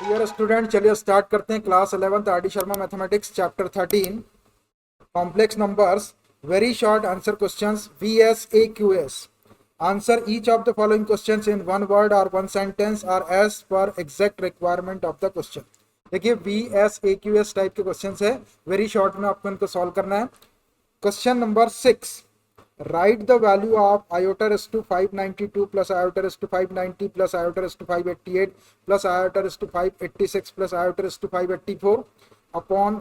Dear student, चलिए start करते हैं class 11th R D Sharma mathematics chapter 13 complex numbers very short answer questions VSAQS। Answer each of the following questions in one word or one sentence or as per exact requirement of the question. देखिए VSAQS type के questions है, very short में आपको इनको solve करना है। Question number 6, write the value of iota raised to 592 plus iota raised to 590 plus iota raised to 588 plus iota raised to 586 plus iota raised to 584 upon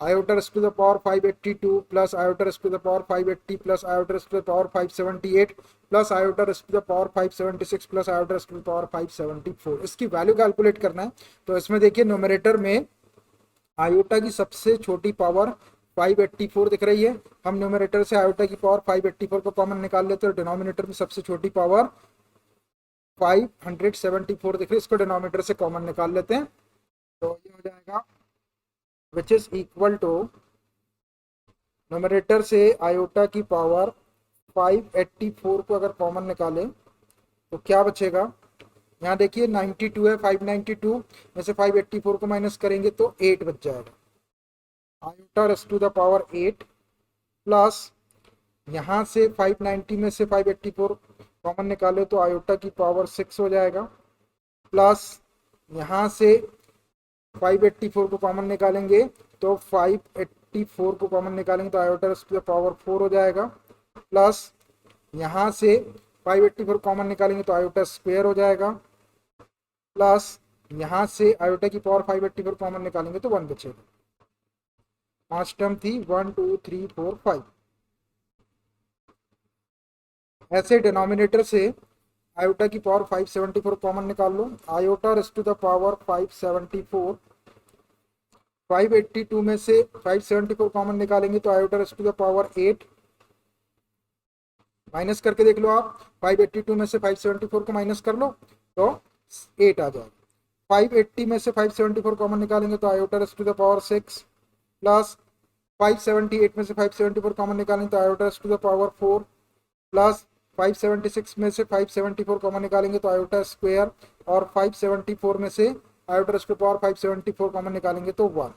iota raised to the power 582 plus iota raised to the power 580 plus iota raised to the power 578 plus iota raised to the power 576 plus iota raised to the power 574। इसकी value calculate करना है। तो इसमें देखिए numerator में iota की सबसे छोटी पावर 584 दिख रही है। हम न्यूमरेटर से आयोटा की पावर 584 को कॉमन निकाल लेते हैं। डिनोमिनेटर में सबसे छोटी पावर 574 दिख रही है, इसको डिनोमिनेटर से कॉमन निकाल लेते हैं। तो ये हो जाएगा which is equal to numerator से आयोटा की पावर 584 को अगर कॉमन निकालें तो क्या बचेगा। यहाँ देखिए 92 है, 592 में से 584 को माइनस करेंगे तो 8 बच जाएगा। Iota raise to the power 8 plus यहाँ से 590 में से 584 कॉमन निकाले तो आयोटा की पावर 6 हो जाएगा, प्लस यहाँ से 584 को कॉमन निकालेंगे तो 584 को कॉमन निकालेंगे तो iota raise to the power 4 हो जाएगा, प्लस यहाँ से 584 कॉमन निकालेंगे तो आयोटा स्क्वायर हो जाएगा, प्लस यहाँ से आयोटा की पावर 584 कॉमन निकालेंगे तो 1 बचेगा। 5 टर्म थी 1 2 3 4 5। ऐसे डिनोमिनेटर से आयोटा की पावर 574 कॉमन निकाल लो। Iota raise to the power 574, 582 में से 574 कॉमन निकालेंगे तो iota raise to the power 8 minus करके देख लो आप। 582 में से 574 को माइनस कर लो तो 8 आ जाएगा। 580 में से 574 कॉमन निकालेंगे तो iota raise to the power 6 plus 578 में से 574 कॉमन निकालेंगे तो iota raise to the power 4 plus 576 में से 574 कॉमन निकालेंगे तो आयोटा स्क्वायर और 574 में से iota raise to the power 574 common निकालेंगे तो 1।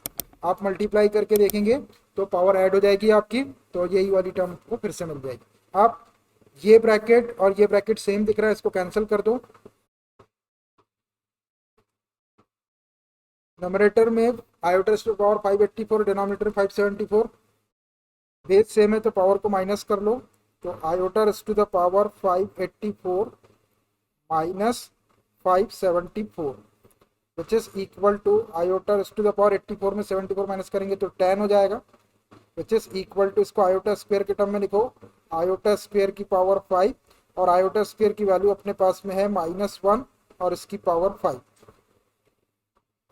आप मल्टीप्लाई करके देखेंगे तो पावर ऐड हो जाएगी आपकी, तो यही वाली टर्म को फिर से मिल जाएगी। आप ये ब्रैकेट और ये ब्रैकेट सेम दिख रहा है, इसको कैंसिल कर दो। नंबरेटर में iota raise to the power 584, denominator 574, base same है तो पावर को माइनस कर लो तो iota raise to the power 584 minus 574 which is equal to iota raise to the power 84 में 74 माइनस करेंगे तो 10 हो जाएगा, विच इज इक्वल टू, इसको आयोटा स्क्वायर के टर्म में लिखो, आयोटा स्क्वायर की पावर 5 और आयोटा स्क्वायर की वैल्यू अपने पास में है -1 और इसकी power 5।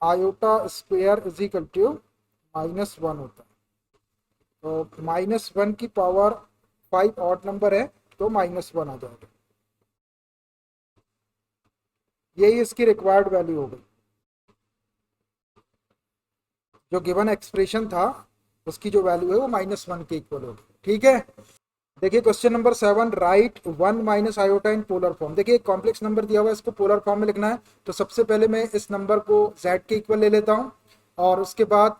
Iota square is equal to -1 होता है, तो -1 की पावर 5 ऑड नंबर है तो -1 आ जाएगा। यही इसकी रिक्वायर्ड वैल्यू हो गई। जो गिवन एक्सप्रेशन था उसकी जो वैल्यू है वो -1 के इक्वल होगी। ठीक है, देखिए question number 7, right 1 minus iota इन पोलर फॉर्म। देखिए एक कॉम्प्लेक्स नंबर दिया हुआ है, इसको पोलर फॉर्म में लिखना है। तो सबसे पहले मैं इस नंबर को z के इक्वल ले लेता हूँ और उसके बाद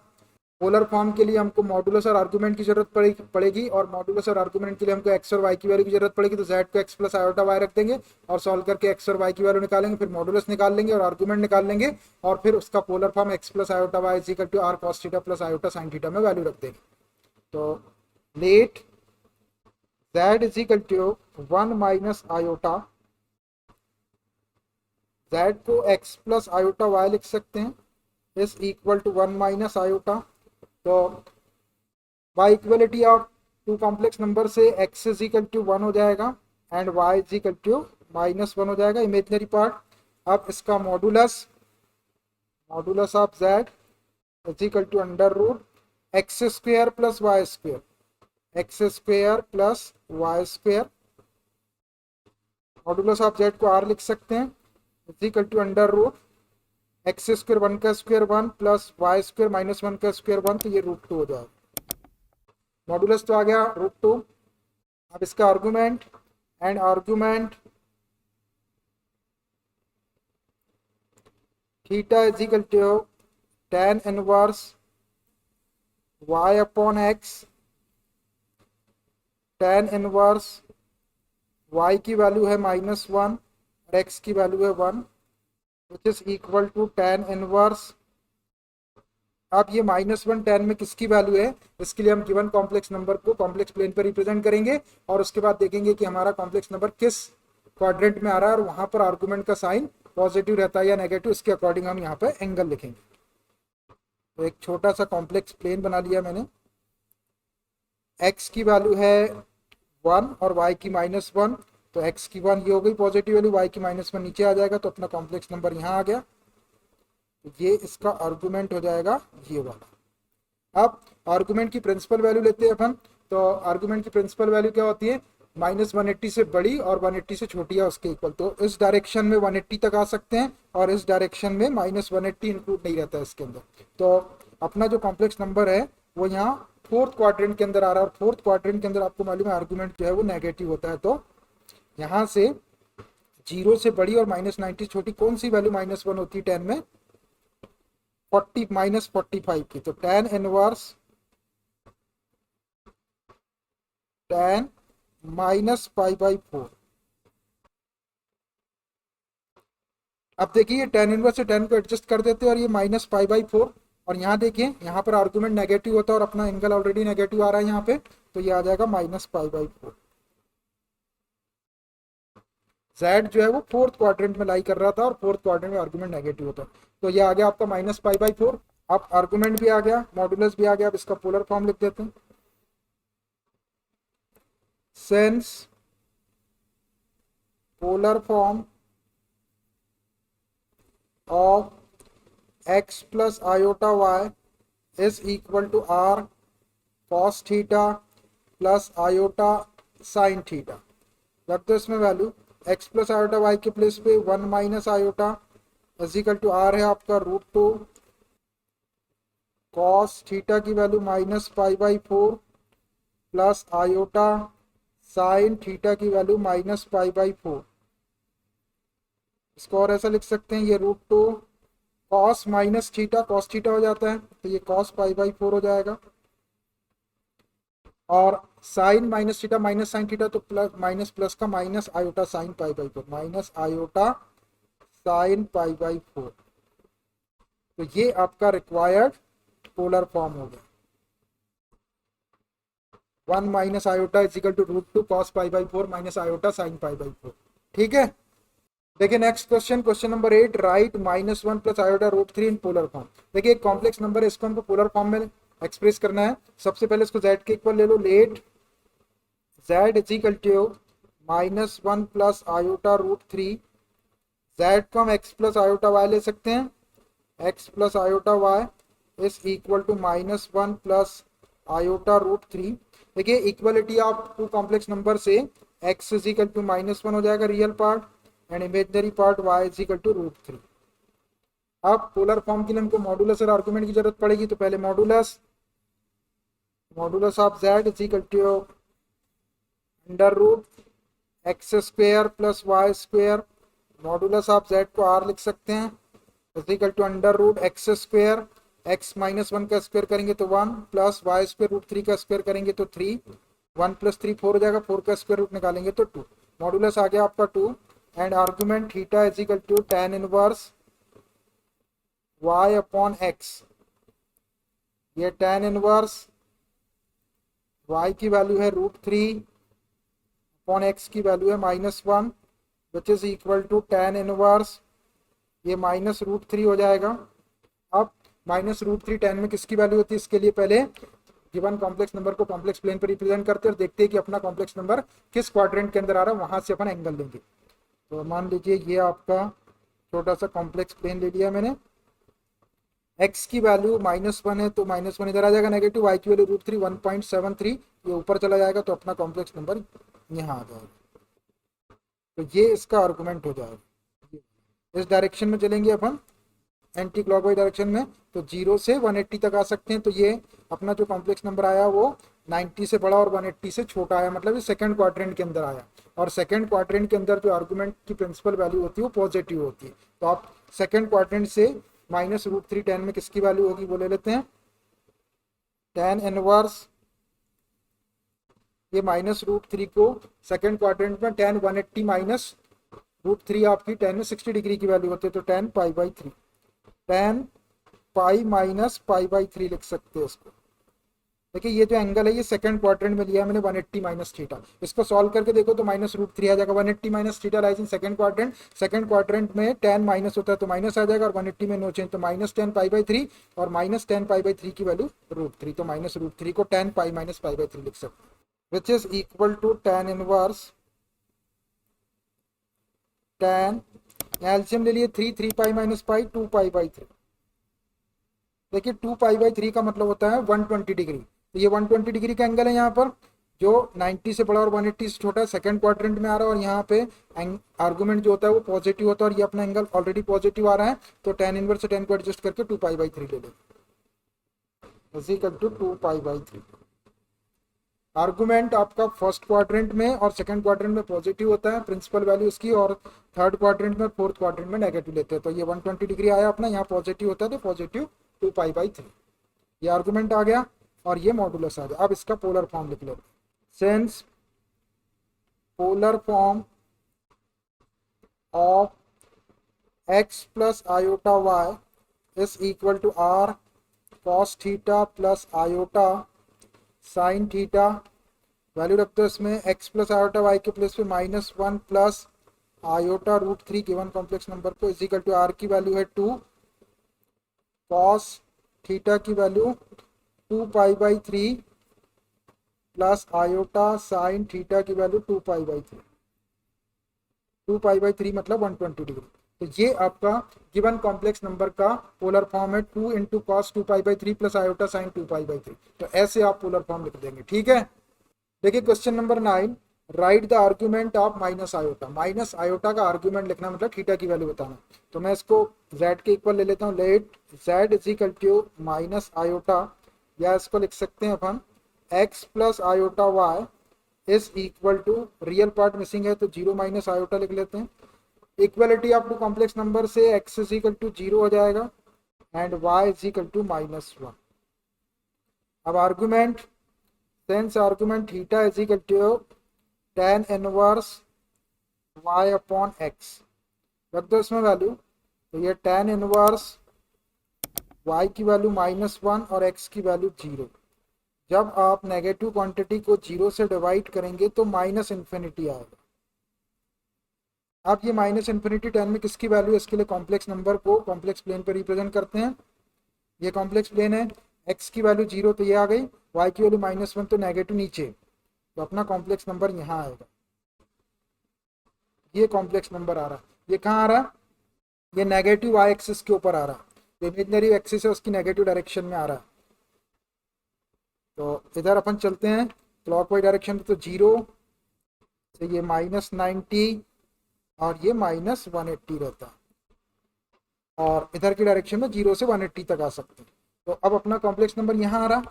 पोलर फॉर्म के लिए हमको मॉडुलस और आर्गुमेंट की जरूरत पड़ेगी और मॉडुलस और आर्गुमेंट के लिए हमको x और y की वैल्यू की जरूरत पड़ेगी। तो z को x प्लस आयोटा y रख देंगे और सॉल्व करके x और y की वैल्यू निकालेंगे, फिर मॉडुलस निकाल लेंगे और आर्गुमेंट निकाल लेंगे और फिर उसका polar form x plus iota y is equal to r cos theta plus iota sin theta में वैल्यू रख देंगे। तो let z is equal to 1 minus iota, z को x प्लस आयोटा y लिख सकते हैं, is equal to 1 minus iota. तो by equality of two complex number से x इज इक्वल टू 1 हो जाएगा and y is equal to -1 हो जाएगा, इमेजिनरी पार्ट। अब इसका modulus of z is equal to under root x square plus y square, x square plus y square. Modulus of z को r लिख सकते हैं, is equal to under root X square 1 का square 1 plus Y square -1 का square 1, तो ये √2 हो जाएगा। मॉडुलस तो आ गया √2। अब इसका argument and argument theta is equal to tan inverse y upon x, tan inverse y की वैल्यू है -1 और x की वैल्यू है 1, which is equal to tan inverse. अब ये -1 tan में किसकी वैल्यू है, इसके लिए हम गिवन कॉम्प्लेक्स नंबर को कॉम्प्लेक्स प्लेन पर रिप्रेजेंट करेंगे और उसके बाद देखेंगे कि हमारा कॉम्प्लेक्स नंबर किस क्वाड्रेंट में आ रहा है और वहां पर आर्गुमेंट का साइन पॉजिटिव रहता है या नेगेटिव, इसके अकॉर्डिंग हम यहाँ पे एंगल लिखेंगे। तो एक छोटा सा कॉम्प्लेक्स प्लेन बना लिया मैंने। x की वैल्यू है 1 और y की -1, तो x की 1 ये हो गई पॉजिटिव वैल्यू, y की -1 नीचे आ जाएगा, तो अपना कॉम्प्लेक्स नंबर यहाँ आ गया। तो ये इसका आर्गुमेंट हो जाएगा ये वाला। अब आर्गुमेंट की प्रिंसिपल वैल्यू लेते हैं अपन। तो आर्गुमेंट की प्रिंसिपल वैल्यू क्या होती है, -180 से बड़ी और 180 से छोटी है उसके इक्वल। तो इस डायरेक्शन में 180 तक आ सकते हैं और इस डायरेक्शन में -180 इंक्लूड नहीं रहता है इसके अंदर। तो अपना जो कॉम्प्लेक्स नंबर है वो यहाँ फोर्थ क्वाड्रेंट के अंदर आ रहा है और फोर्थ क्वाड्रेंट के अंदर आपको मालूम है आर्गुमेंट जो है वो नेगेटिव होता है। तो यहाँ से 0 से बड़ी और -90 छोटी कौन सी वैल्यू -1 होती है 10 में, 40 -45 की। तो tan इनवर्स tan -π/4। अब देखिए tan इनवर्स से tan को एडजस्ट कर देते हैं और ये -π/4, और यहाँ देखिए यहाँ पर आर्गुमेंट नेगेटिव होता है और अपना एंगल ऑलरेडी नेगेटिव आ रहा है यहाँ पे, तो ये आ जाएगा -π/4। Z जो है वो फोर्थ क्वाड्रेंट में लाई कर रहा था और फोर्थ क्वाड्रेंट में आर्गुमेंट नेगेटिव होता है, तो ये आ गया आपका -π/4। अब आर्गुमेंट भी आ गया, मॉडुलस भी आ गया। अब इसका पोलर फॉर्म लिख देते हैं। Since polar form of x plus iota y is equal to r cos theta plus iota sin theta। रख दो इसमें value, x plus iota y के प्लेस पे 1 minus iota is equal to r है आपका √2 cos थीटा की value -π/4 plus iota sine theta की value -π/4। इसको और ऐसा लिख सकते हैं, ये √2 cos minus theta, cos theta हो जाता है तो ये cos π/4 हो जाएगा, और sine minus theta minus sine theta तो प्लस प्लस का minus iota sine π/4, minus iota sine π/4। तो ये आपका रिक्वायर्ड पोलर फॉर्म हो गया। 1 minus iota is equal to √2 cos π/4 minus iota sine π/4। ठीक है, देखिए next question, question number 8, write -1 plus iota √3 in polar form. देखिए एक कॉम्प्लेक्स नंबर है, इसको हमको पोलर फॉर्म में एक्सप्रेस करना है। सबसे पहले इसको z के इक्वल ले लो, let z is equal to -1 plus iota √3। z को हम x प्लस आयोटा y ले सकते हैं, x plus iota y is equal to -1 plus iota √3। देखिए equality of two complex number से x इज इक्वल टू -1 हो जाएगा real part and imaginary part y is equal to √3। अब polar form के लिए हमको मॉडुलस और आर्गुमेंट की जरूरत पड़ेगी, तो पहले modulus of z is equal to √x² plus y²। Modulus of z को r लिख सकते हैं, is equal to √x², x -1 का स्क्वायर करेंगे तो 1 प्लस y² √3 का स्क्वायर करेंगे तो 3, 1 प्लस 3 4 हो जाएगा, 4 का स्क्वायर रूट निकालेंगे तो 2। मॉडुलस आ गया आपका 2 and argument theta is equal to tan inverse y upon x। ये tan इनवर्स y की वैल्यू है √3 अपॉन x की वैल्यू है -1 which is equal to tan inverse, ये -√3 हो जाएगा। अब -√3 tan में किसकी वैल्यू होती है, इसके लिए पहले गिवन कॉम्प्लेक्स नंबर को कॉम्प्लेक्स प्लेन पर रिप्रेजेंट करते हैं और देखते हैं कि अपना कॉम्प्लेक्स नंबर किस क्वाड्रेंट के अंदर आ रहा है, वहां से अपन एंगल लेंगे। तो मान लीजिए ये आपका छोटा सा कॉम्प्लेक्स प्लेन ले लिया मैंने, x की वैल्यू -1 है तो -1 इधर आ जाएगा नेगेटिव, y की वैल्यू √3 1.73 ये ऊपर चला जाएगा, तो अपना कॉम्प्लेक्स नंबर यहाँ आ जाएगा। तो ये इसका आर्गुमेंट हो जाएगा। इस डायरेक्शन में चलेंगे अपन एंटी क्लॉकवाइज डायरेक्शन में, तो 0 से 180 तक आ सकते हैं। तो ये अपना जो कॉम्प्लेक्स नंबर आया वो 90 से बड़ा और 180 से छोटा आया, मतलब ये सेकंड क्वाड्रेंट के अंदर आया। और सेकंड क्वाड्रेंट के अंदर जो आर्गुमेंट की प्रिंसिपल वैल्यू होती है वो पॉजिटिव होती है। तो आप सेकंड क्वाड्रेंट से -√3 tan में किसकी वैल्यू होगी वो ले लेते हैं, tan इनवर्स, ये -√3 को सेकंड क्वाड्रेंट में tan 180 -√3 आपकी tan में 60 डिग्री की वैल्यू होती है, तो tan π/3, tan पाई माइनस π/3 लिख सकते हैं इसको। देखिए ये जो एंगल है ये सेकंड क्वाड्रेंट में लिया है मैंने 180 माइनस थीटा। इसको सॉल्व करके देखो तो -√3 आ जाएगा। 180 minus theta lies in second quadrant, second quadrant में tan माइनस होता है तो माइनस आ जाएगा, और 180 में नो चेंज तो -tan π/3, और -tan π/3 की वैल्यू √3, तो -√3 को tan पाई माइनस π/3 लिख सकते हैं, which is equal to tan inverse tan, एल्सियम ले लिए 3 पाई माइनस पाई 2 π/3। देखिए 2 π/3 का मतलब होता है 120 डिग्री, तो ये 120 डिग्री का एंगल है यहाँ पर, जो 90 से बड़ा और 180 से छोटा है, सेकंड क्वाड्रेंट में आ रहा है, और यहाँ पे आर्गुमेंट जो होता है वो पॉजिटिव होता है, और ये अपना एंगल ऑलरेडी पॉजिटिव आ रहा है, तो tan इनवर्स से tan को एडजस्ट करके 2 π/3 ले लेंगे, इज इक्वल टू 2 π/3। आर्गुमेंट आपका फर्स्ट क्वाड्रेंट में और सेकंड क्वाड्रेंट में पॉजिटिव होता है प्रिंसिपल वैल्यू उसकी, और थर्ड क्वाड्रेंट में फोर्थ क्वाड्रेंट में नेगेटिव लेते हैं, तो ये 120 डिग्री आया अपना, यहाँ पॉजिटिव होता है तो पॉजिटिव 2 π/3, ये आर्गुमेंट आ गया, और ये मॉडुलस आ गया। अब इसका पोलर फॉर्म लिख लेते हैं, since polar form of x plus iota y is equal to r cos theta plus iota sine theta, value रखते हो इसमें x प्लस आयोटा y के प्लेस पे -1 plus iota √3 given complex number को, is equal to r की value है 2, cos theta की value 2 π/3 plus iota sine theta की वैल्यू 2 π/3, 2 π/3 मतलब 120 डिग्री। तो ये आपका गिवन कॉम्प्लेक्स नंबर का पोलर फॉर्म है, 2 × cos 2 π/3 प्लस आयोटा साइन 2 π/3। तो ऐसे आप पोलर फॉर्म लिख देंगे, ठीक है। देखिए question number 9, right the argument of minus iota. Minus iota का आर्ग्यूमेंट लिखना मतलब थीटा की वैल्यू बताना। तो मैं इसको z के इक्वल ले लेता हूँ, let z is equal to minus iota, या इसको लिख सकते हैं अपन x plus iota y is equal to, real part missing है तो 0 माइनस आयोटा लिख लेते हैं, equality of two complex number से x इज इक्वल टू 0 हो जाएगा and y is equal to -1। अब argument, sense argument theta is equal to tan inverse y upon x, रख दो इसमें वैल्यू, तो ये tan इनवर्स y की वैल्यू -1 और x की वैल्यू 0। जब आप नेगेटिव क्वांटिटी को 0 से डिवाइड करेंगे तो -∞ आएगा। अब ये -∞ tan में किसकी वैल्यू है, इसके लिए कॉम्प्लेक्स नंबर को कॉम्प्लेक्स प्लेन पर रिप्रेजेंट करते हैं, ये कॉम्प्लेक्स प्लेन है, x की वैल्यू 0 तो ये आ गई, y की वैल्यू -1 तो नेगेटिव नीचे, तो अपना कॉम्प्लेक्स नंबर यहाँ आएगा, ये कॉम्प्लेक्स नंबर आ रहा है, ये कहाँ आ रहा है, ये नेगेटिव y एक्सिस के ऊपर आ रहा है, तो इमेजिनरी एक्सिस है उसकी नेगेटिव डायरेक्शन में आ रहा है। तो इधर अपन चलते हैं क्लॉकवाइज डायरेक्शन में, तो 0 से ये -90 और ये -180 रहता है, और इधर की डायरेक्शन में 0 से 180 तक आ सकते हैं। तो अब अपना कॉम्प्लेक्स नंबर यहाँ आ रहा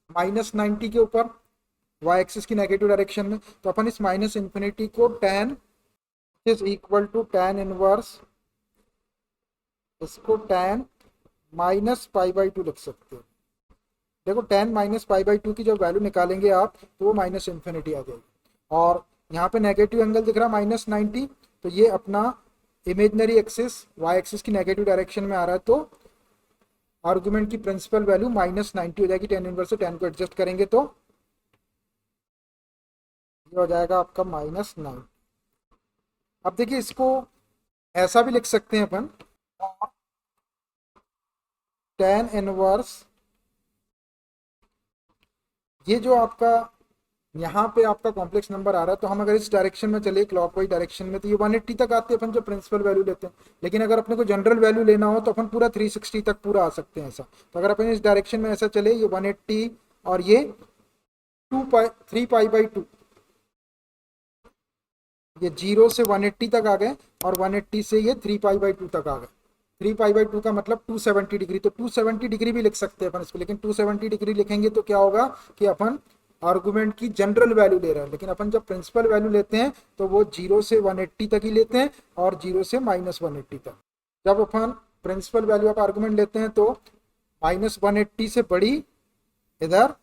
-90 के ऊपर y एक्सिस की नेगेटिव डायरेक्शन में, तो अपन इस -∞ को tan is equal to tan inverse, इसको tan -π/2 लिख सकते हैं। देखो tan -π/2 की जब वैल्यू निकालेंगे आप तो वो -∞ आ जाएगी, और यहाँ पे नेगेटिव एंगल दिख रहा है -90, तो ये अपना इमेजिनरी एक्सिस y एक्सिस की नेगेटिव डायरेक्शन में आ रहा है, तो आर्गुमेंट की प्रिंसिपल वैल्यू -90 हो जाएगी, tan इनवर्स से tan को एडजस्ट करेंगे तो ये हो जाएगा आपका -9। अब देखिए इसको ऐसा भी लिख सकते हैं अपन, tan इनवर्स, ये जो आपका यहाँ पे आपका कॉम्प्लेक्स नंबर आ रहा है, तो हम अगर इस डायरेक्शन में चले क्लॉकवाइज डायरेक्शन में तो ये 180 तक आते हैं अपन जो प्रिंसिपल वैल्यू लेते हैं, लेकिन अगर अपने को जनरल वैल्यू लेना हो तो अपन पूरा 360 तक पूरा आ सकते हैं ऐसा। तो अगर अपन इस डायरेक्शन में ऐसा चले, ये 180 और ये 3 π/2, ये 0 से 180 तक आ गए, और 180 से ये 3 π/2 तक आ गए। 3 π/2 का मतलब 270 डिग्री, तो 270 डिग्री भी लिख सकते हैं अपन इसको, लेकिन 270 डिग्री लिखेंगे तो क्या होगा कि अपन आर्गुमेंट की जनरल वैल्यू ले रहा है, लेकिन अपन जब प्रिंसिपल वैल्यू लेते हैं तो वो 0 से 180 तक ही लेते हैं और 0 से -180 तक। जब अपन प्रिंसिपल वैल्यू ऑफ आर्गुमेंट लेते हैं तो -180 से बड़ी इधर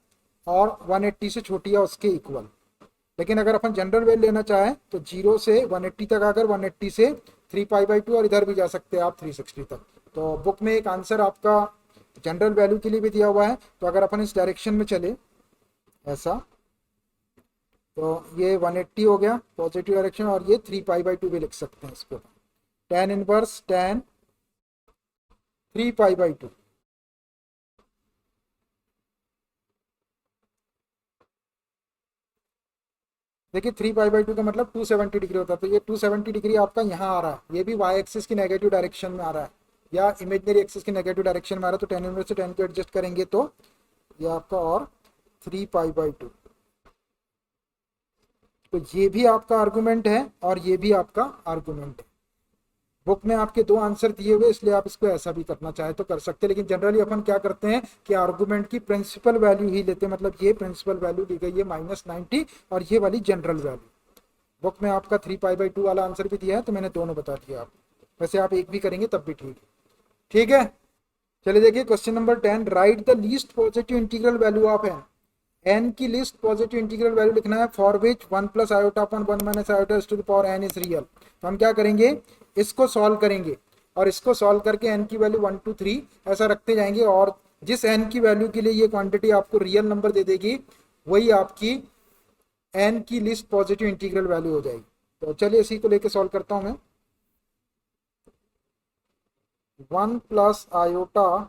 और 180 से छोटी या उसके इक्वल। लेकिन अगर अपन जनरल वैल्यू लेना चाहें तो 0 से 180 तक आकर 180 से 3π/2 और इधर भी जा सकते हैं आप 360 तक। तो बुक में एक आंसर आपका जनरल वैल्यू के लिए भी दिया हुआ है। तो अगर अपन इस डायरेक्शन में चले ऐसा, तो ये 180 हो गया पॉजिटिव डायरेक्शन, और ये 3π/2 भी लिख सकते हैं इसको, tan इनवर्स tan 3π/2। देखिए 3π/2 का मतलब 270 डिग्री होता है, तो ये 270 डिग्री आपका यहाँ आ रहा है, ये भी वाई एक्सिस की नेगेटिव डायरेक्शन में आ रहा है या इमेजनरी एक्सिस की नेगेटिव डायरेक्शन में आ रहा है। तो tan इनवर्स से tan को एडजस्ट करेंगे तो ये आपका और 3π/2। तो ये भी आपका आर्गुमेंट है और ये भी आपका आर्गुमेंट है। बुक में आपके दो आंसर दिए हुए, इसलिए आप इसको ऐसा भी करना चाहे तो कर सकते हैं, लेकिन जनरली अपन क्या करते हैं कि आर्गुमेंट की प्रिंसिपल वैल्यू ही लेते हैं। मतलब ये प्रिंसिपल वैल्यू दी गई है -90 और ये वाली जनरल वैल्यू। बुक में आपका 3π/2 वाला आंसर भी दिया है, तो मैंने दोनों बता दिया आप। वैसे आप एक भी करेंगे तब भी ठीक है। ठीक है, चलिए देखिए question number 10। Write the least positive integral value of N. N की लिस्ट पॉजिटिव इंटीग्रल वैल्यू लिखना है for which 1 + i/1 - i/n is real. तो हम क्या करेंगे, इसको सॉल्व करेंगे और इसको सॉल्व करके n की वैल्यू 1 2 3 ऐसा रखते जाएंगे, और जिस n की वैल्यू के लिए ये क्वांटिटी आपको रियल नंबर दे देगी वही आपकी n की लिस्ट पॉजिटिव इंटीग्रल वैल्यू हो जाएगी। तो चलिए इसी को लेके सॉल्व करता हूं मैं। 1 + i/1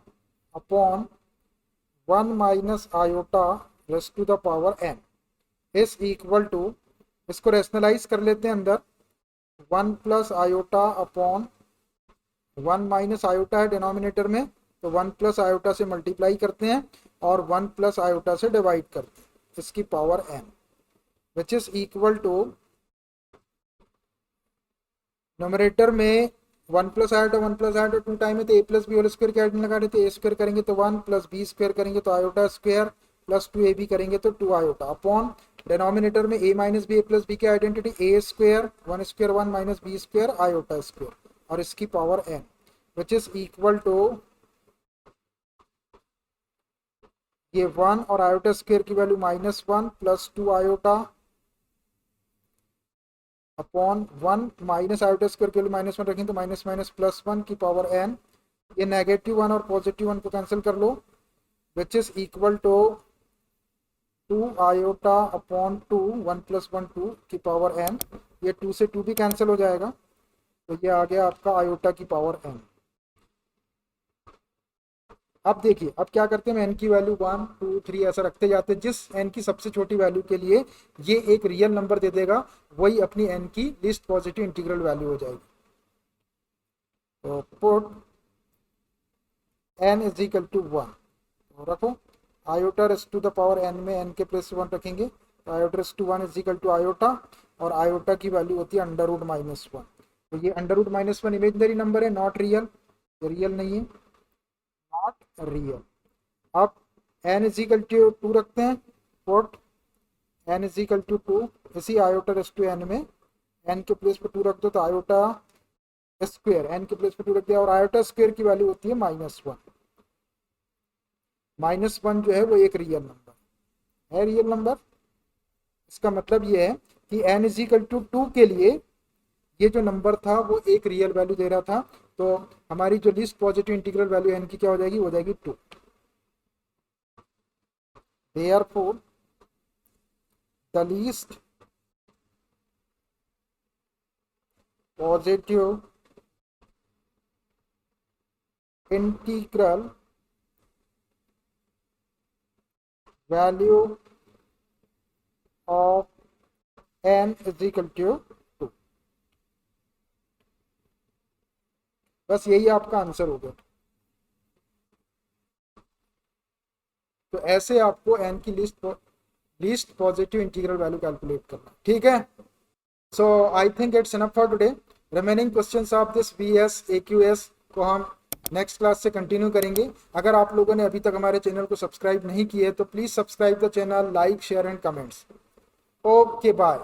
- i/n is equal to, इसको रेशनलाइज कर लेते हैं अंदर। 1 + i/1 - i है डिनोमिनेटर में, तो 1 + i से मल्टीप्लाई करते हैं और 1 + i से डिवाइड करते हैं, इसकी power n, which is equal to numerator में 1 + i 2 टाइम है तो a + b होल स्क्वायर की आइडेंटिटी लगा देते हैं। a स्क्वायर करेंगे तो 1 + b स्क्वायर करेंगे तो i स्क्वायर प्लस 2ab करेंगे तो 2i अपॉन डिनोमिनेटर में a - b a + b की identity a square 1 square 1 - b square i square और इसकी power n, which is equal to ये 1 और i स्क्वायर की value -1 + 2i upon 1 - i square के लिए -1 रखें तो +1 की पावर n। ये नेगेटिव 1 और पॉजिटिव 1 को कैंसिल कर लो, which is equal to 2i upon 2 1 + 1 2 की पावर n। ये 2 से 2 भी कैंसिल हो जाएगा, तो ये आ गया आपका i की पावर n। अब देखिए, अब क्या करते हैं, n की वैल्यू 1 2 3 ऐसा रखते जाते हैं। जिस n की सबसे छोटी वैल्यू के लिए ये एक रियल नंबर दे देगा वही अपनी n की लिस्ट पॉजिटिव इंटीग्रल वैल्यू हो जाएगी। तो पुट n = 1 तो रखो i n में n के प्लेस 1 रखेंगे तो i 1 = i और i की वैल्यू होती है √-1। तो ये √-1 इमेजनरी नंबर है, नॉट रियल, ये रियल नहीं है, नॉट रियल। अब n = 2 रखते हैं, पुट n = 2, इसी i n में n के प्लेस पर 2 रख दो तो i स्क्वायर n के प्लेस पर 2 रख दिया और i स्क्वायर की वैल्यू होती है -1। -1 जो है वो एक रियल नंबर है, रियल नंबर। इसका मतलब ये है कि n = 2 के लिए ये जो नंबर था वो एक रियल वैल्यू दे रहा था, तो हमारी जो list positive integral value n की क्या हो जाएगी, हो जाएगी 2। Therefore the least positive integral value of n = 2। बस यही आपका आंसर हो गया। तो ऐसे आपको n की list positive integral value calculate करना, ठीक है। So I think it's enough for today. Remaining questions of this VS AQS को हम नेक्स्ट क्लास से कंटिन्यू करेंगे। अगर आप लोगों ने अभी तक हमारे चैनल को सब्सक्राइब नहीं किए तो please subscribe the channel, like share and comments. Okay bye.